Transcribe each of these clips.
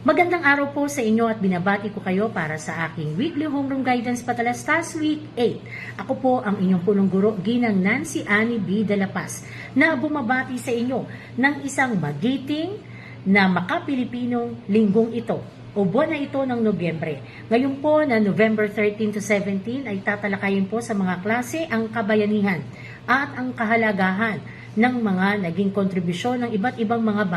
Magandang araw po sa inyo at binabati ko kayo para sa aking weekly homeroom guidance patalastas week 8. Ako po ang inyong punong guro, Ginang Nancy Annie B. De La Paz, na bumabati sa inyo ng isang magiting na makapilipinong linggong ito o buwan na ito ng Nobyembre. Ngayon po na November 13 to 17 ay tatalakayin po sa mga klase ang kabayanihan at ang kahalagahan ng mga naging kontribusyon ng iba't ibang mga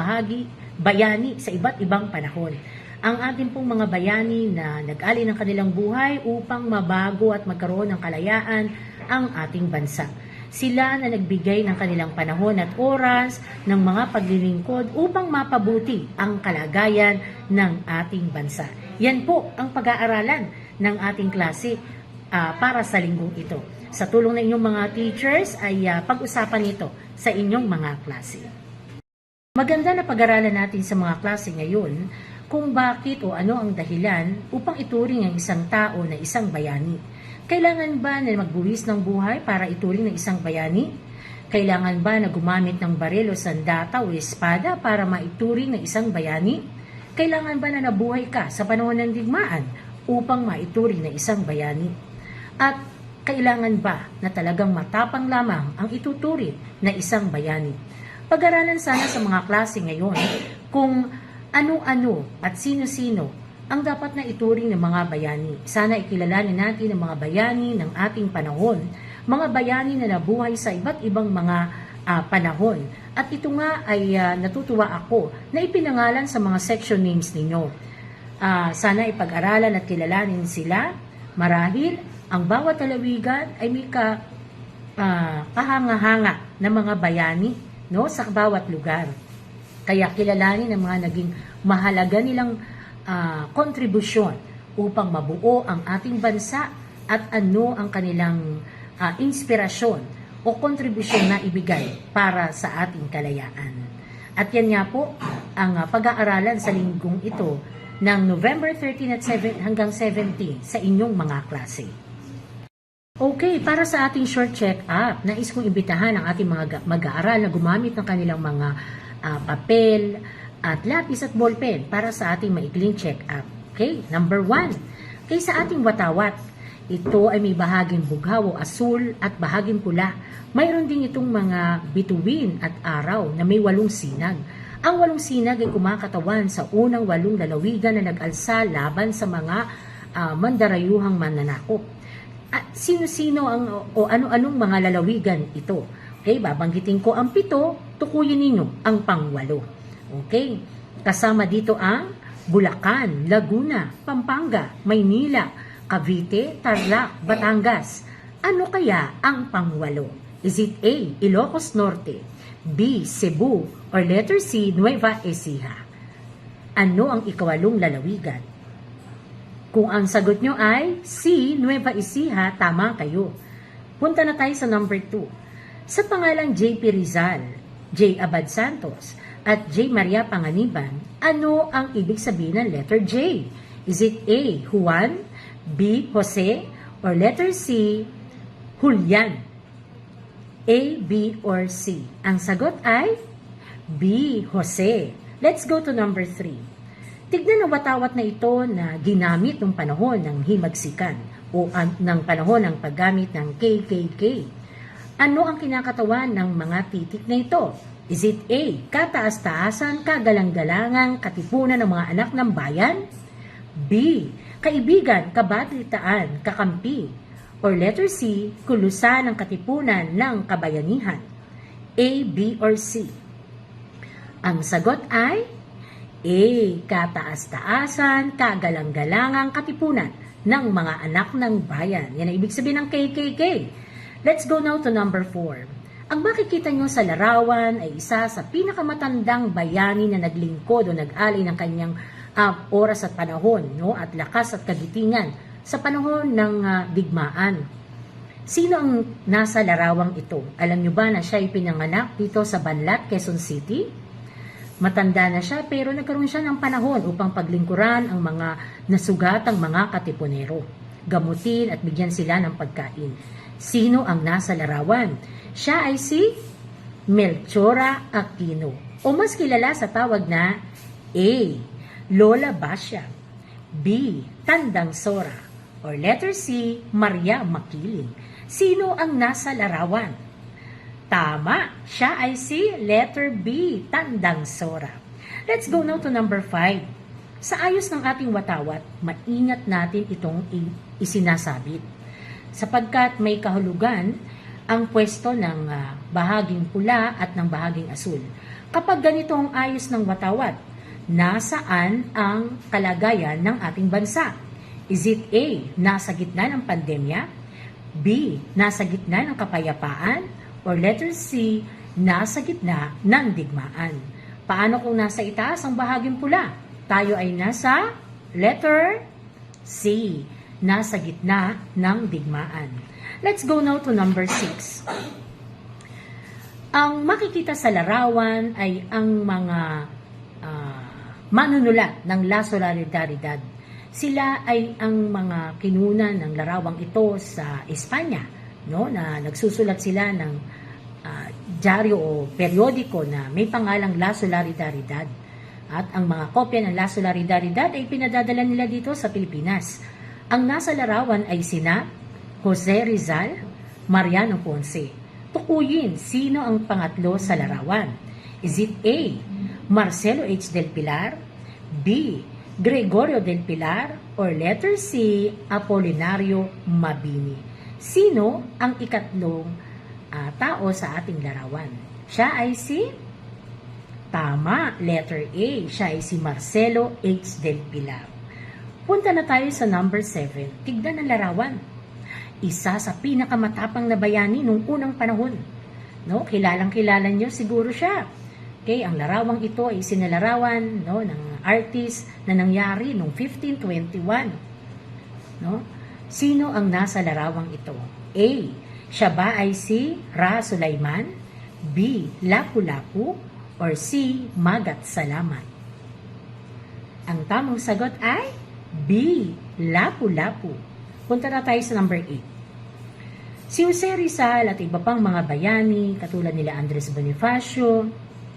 bayani sa iba't ibang panahon. Ang ating pong mga bayani na nag-alay ng kanilang buhay upang mabago at magkaroon ng kalayaan ang ating bansa. Sila na nagbigay ng kanilang panahon at oras ng mga paglilingkod upang mapabuti ang kalagayan ng ating bansa. Yan po ang pag-aaralan ng ating klase para sa linggong ito. Sa tulong ng inyong mga teachers ay pag-usapan ito sa inyong mga klase. Maganda na pag-aralan natin sa mga klase ngayon kung bakit o ano ang dahilan upang ituring ang isang tao na isang bayani. Kailangan ba na magbuwis ng buhay para ituring na isang bayani? Kailangan ba na gumamit ng baril o sandata o espada para maituring na isang bayani? Kailangan ba na nabuhay ka sa panahon ng digmaan upang maituring na isang bayani? At kailangan ba na talagang matapang lamang ang ituturing na isang bayani? Pag-aralan sana sa mga klase ngayon kung ano-ano at sino-sino ang dapat na ituring ng mga bayani. Sana ikilalanin natin ang mga bayani ng ating panahon, mga bayani na nabuhay sa iba't ibang mga panahon. At ito nga ay natutuwa ako na ipinangalan sa mga section names ninyo. Sana ipag-aralan at kilalanin sila. Marahil, ang bawat lalawigan ay may kahanga-hanga na mga bayani, no, sa bawat lugar. Kaya kilalanin ang mga naging mahalaga nilang kontribusyon upang mabuo ang ating bansa at ano ang kanilang inspirasyon o kontribusyon na ibigay para sa ating kalayaan. At yan nga po ang pag-aaralan sa linggong ito ng November 13 at 7 hanggang 17 sa inyong mga klase. Okay, para sa ating short check-up, nais kong imbitahan ang ating mga mag-aaral na gumamit ng kanilang mga papel at lapis at ballpen para sa ating maikling check-up. Okay, number 1. Okay, sa ating watawat, ito ay may bahaging bughaw o asul at bahaging pula. Mayroon din itong mga bituin at araw na may 8 sinag. Ang 8 sinag ay kumakatawan sa unang 8 lalawigan na nag-alsa laban sa mga mandarayuhang mananakop. At sino-sino o ano-anong mga lalawigan ito? Okay, babanggitin ko ang 7, tukuyin ninyo ang pang-8. Okay, kasama dito ang Bulacan, Laguna, Pampanga, Maynila, Cavite, Tarlac, Batangas. Ano kaya ang pang-8? Is it A, Ilocos Norte, B, Cebu, or letter C, Nueva Ecija? Ano ang ika-8 lalawigan? Kung ang sagot nyo ay C, Nueva Ecija, tama kayo. Punta na tayo sa number 2. Sa pangalang J.P. Rizal, J. Abad Santos, at J. Maria Panganiban, ano ang ibig sabihin ng letter J? Is it A, Juan, B, Jose, or letter C, Julian? A, B, or C? Ang sagot ay B, Jose. Let's go to number 3. Tignan ang watawat na ito na ginamit noong panahon ng himagsikan o ng panahon ng paggamit ng KKK. Ano ang kinakatawan ng mga titik na ito? Is it A, kataas-taasan, kagalang-galangang, katipunan ng mga anak ng bayan? B, kaibigan, kabalitaan, kakampi? Or letter C, kulusan ng katipunan ng kabayanihan? A, B, or C? Ang sagot ay A, kataas-taasan, kagalang-galangang katipunan ng mga anak ng bayan. Yan ang ibig sabihin ng KKK. Let's go now to number 4. Ang makikita nyo sa larawan ay isa sa pinakamatandang bayani na naglingkod o nag-alay ng kanyang oras at panahon, no? At lakas at kagitingan sa panahon ng digmaan. Sino ang nasa larawang ito? Alam nyo ba na siya ay pinanganak dito sa Banlat, Quezon City? Matanda na siya pero nagkaroon siya ng panahon upang paglingkuran ang mga nasugatang mga katipunero, gamutin at bigyan sila ng pagkain. Sino ang nasa larawan? Siya ay si Melchora Aquino o mas kilala sa tawag na A. Lola Basia. B. Tandang Sora. Or letter C. Maria Makiling. Sino ang nasa larawan? Tama, siya ay si letter B. Tandang Sora. Let's go now to number 5. Sa ayos ng ating watawat, maingat natin itong isinasabit. Sapagkat may kahulugan ang pwesto ng bahaging pula at ng bahaging asul. Kapag ganito ang ayos ng watawat, nasaan ang kalagayan ng ating bansa? Is it A, nasa gitna ng pandemya? B, nasa gitna ng kapayapaan? Or letter C, nasa gitna ng digmaan? Paano kung nasa itaas ang bahaging pula? Tayo ay nasa letter C, nasa gitna ng digmaan. Let's go now to number 6. Ang makikita sa larawan ay ang mga manunulat ng La Solidaridad. Sila ay ang mga kinunan ng larawang ito sa Espanya, no? Na nagsusulat sila ng dyaryo o periodiko na may pangalang La Solidaridad. At ang mga kopya ng La Solidaridad ay pinadadala nila dito sa Pilipinas. Ang nasa larawan ay sina Jose Rizal, Mariano Ponce. Tukuyin, sino ang pangatlo sa larawan? Is it A, Marcelo H. del Pilar, B, Gregorio del Pilar, or letter C, Apolinario Mabini? Sino ang ikatlong tao sa ating larawan? Siya ay si, tama, letter A, siya ay si Marcelo H. del Pilar. Punta na tayo sa number 7. Tignan ang larawan. Isa sa pinakamatapang na bayani nung unang panahon. No, kilalang-kilala niyo siguro siya. Okay, ang larawang ito ay sinalarawan, no, ng artist na nangyari noong 1521. No? Sino ang nasa larawang ito? A, siya ba ay si Ra Sulaiman? B, Lapu-Lapu? Or C, Magat Salamat? Ang tamang sagot ay B, Lapu-Lapu. Punta na tayo sa number 8. Si Jose Rizal at iba pang mga bayani, katulad nila Andres Bonifacio,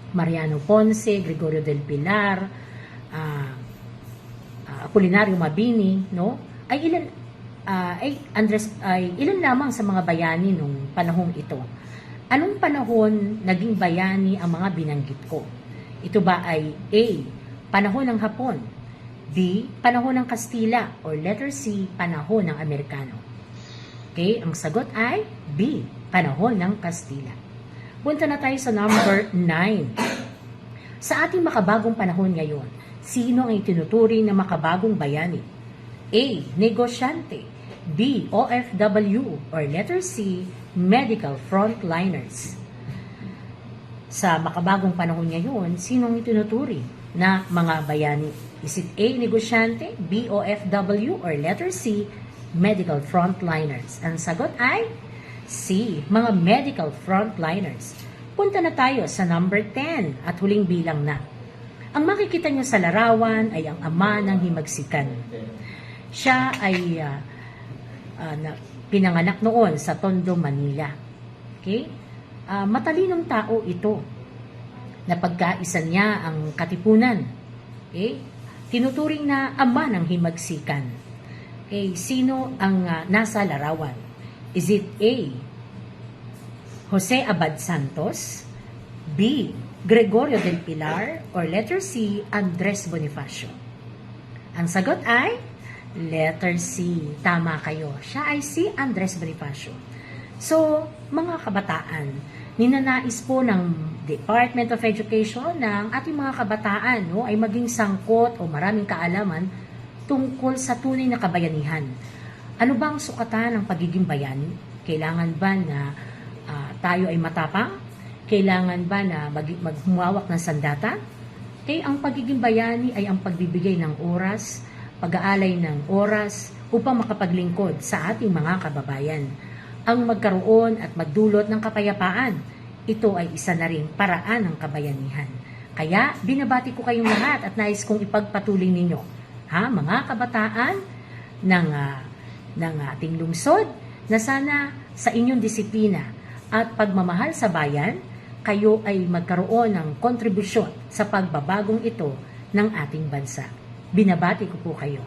Mariano Ponce, Gregorio del Pilar, Apolinario Mabini, no? Ay ilan lamang sa mga bayani nung panahong ito. Anong panahon naging bayani ang mga binanggit ko? Ito ba ay A, panahon ng Hapon, B, panahon ng Kastila, or letter C, panahon ng Amerikano? Okay, ang sagot ay B, panahon ng Kastila. Punta na tayo sa number 9. Sa ating makabagong panahon ngayon, sino ang itinuturing na makabagong bayani? A, negosyante, B, OFW, or letter C, medical frontliners. Sa makabagong panahon ngayon, sino ang itinuturing na mga bayani? Is it A, negosyante, B, OFW, or letter C, medical frontliners? Ang sagot ay C, mga medical frontliners. Punta na tayo sa number 10 at huling bilang na. Ang makikita nyo sa larawan ay ang ama ng himagsikan. Siya ay pinanganak noon sa Tondo, Manila. Okay? Matalinong tao ito. Napagkaisa niya ang katipunan. Okay? Tinuturing na ama ng himagsikan. Okay, sino ang nasa larawan? Is it A, Jose Abad Santos, B, Gregorio del Pilar, or letter C, Andres Bonifacio? Ang sagot ay letter C. Tama kayo. Siya ay si Andres Bonifacio. So, mga kabataan, ninanais po ng Department of Education ng ating mga kabataan, no, ay maging sangkot o maraming kaalaman tungkol sa tunay na kabayanihan. Ano ba ang sukatan ng pagiging bayani? Kailangan ba na tayo ay matapang? Kailangan ba na maghumawak ng sandata? Kaya ang pagiging bayani ay ang pagbibigay ng oras, pag-aalay ng oras upang makapaglingkod sa ating mga kababayan. Ang magkaroon at magdulot ng kapayapaan, ito ay isa na ring paraan ng kabayanihan. Kaya binabati ko kayong lahat at nais kong ipagpatuloy ninyo, mga kabataan ng ating lungsod, na sana sa inyong disiplina at pagmamahal sa bayan, kayo ay magkaroon ng kontribusyon sa pagbabagong ito ng ating bansa. Binabati ko po kayo.